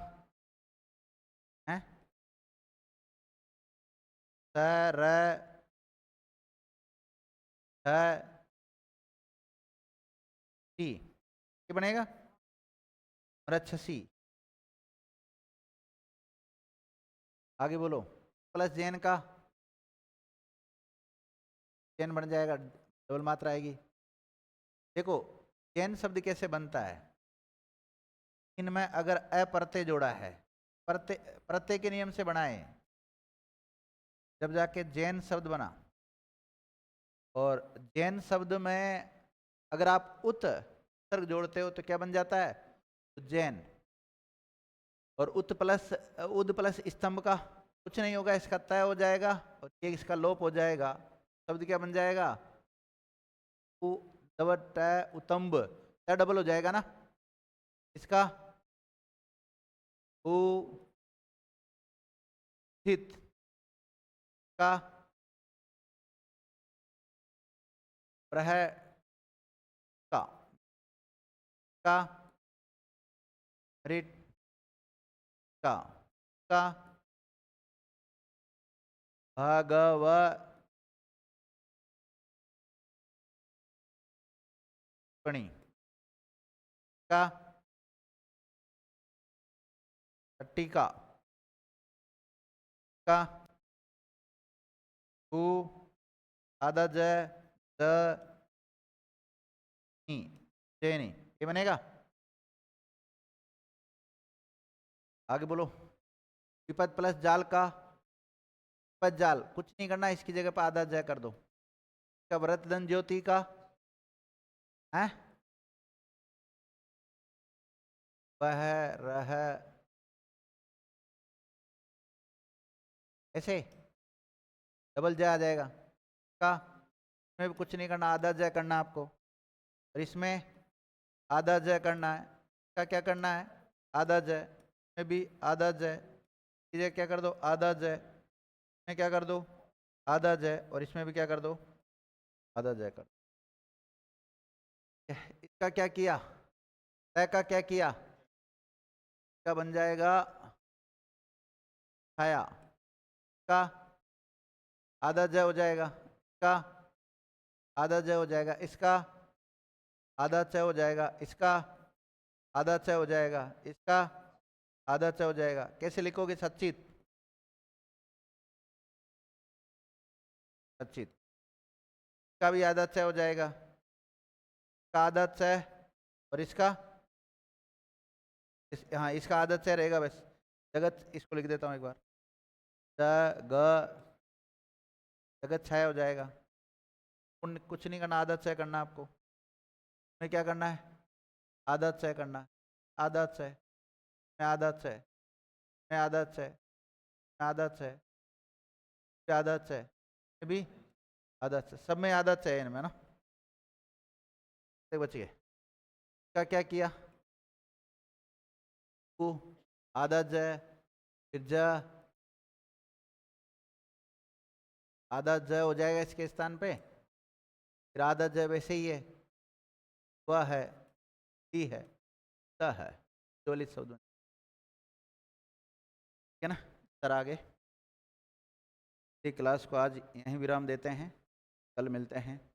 है सर सी, ये बनेगा रक्षसी। आगे बोलो, प्लस जैन का, जैन बन जाएगा, डबल मात्रा आएगी। देखो जैन शब्द कैसे बनता है, इनमें अगर अप्रत्यय जोड़ा है, प्रत्यय प्रत्यय के नियम से बनाए, जब जाके जैन शब्द बना। और जैन शब्द में अगर आप उत सर्ग जोड़ते हो तो क्या बन जाता है, जैन। और उत प्लस उद प्लस स्तंभ का कुछ नहीं होगा, इसका तय हो जाएगा और ये इसका लोप हो जाएगा, शब्द क्या बन जाएगा, उ डबल तय उतंब, तय डबल हो जाएगा ना, इसका उ स्थित का प्रह का रिट का भगवतणी का टीका का उ आधा जय द नी जैनी, ये बनेगा। आगे बोलो, विपद प्लस जाल का, विपद जाल कुछ नहीं करना, इसकी जगह पर आधा जय कर दो। इसका व्रत धन ज्योति का है वह रह, ऐसे डबल जय आ जाएगा का, इसमें भी कुछ नहीं करना, आधा जय करना आपको। और इसमें आधा जय करना है, इसका क्या करना है, आधा जय में भी आधा जय, इसे क्या कर दो आधा जय, में क्या कर दो आधा जय, और इसमें भी क्या कर दो आधा जय कर। इसका क्या किया, तय का क्या किया, क्या बन जाएगा छाया का आधा जय हो जाएगा, इसका आधा जय हो जाएगा, इसका आधा चय हो जाएगा, इसका आधा चय हो जाएगा, इसका आधा चय हो जाएगा। कैसे लिखोगे, सचित, सचित का भी आधा चय हो जाएगा, का आधा चय, और इसका हाँ इसका आधा चय रहेगा बस। जगत, इसको लिख देता हूँ एक बार, जगत छाया हो जाएगा। कुछ नहीं करना, आधा चय करना आपको, में क्या करना है आधा चय करना है, आधा चय में आधा चय में आधा चय में आधा चय आधा चय भी आधा चय, सब में आधा चय इनमें ना, बच गए। क्या क्या किया, आधा जय, फिर ज आधा जय हो जाएगा इसके स्थान पे, फिर आधा जय वैसे ही है, वह है, ही है, स है, चौलित शब्द, ठीक है ना। सर आगे क्लास को आज यहीं विराम देते हैं, कल मिलते हैं।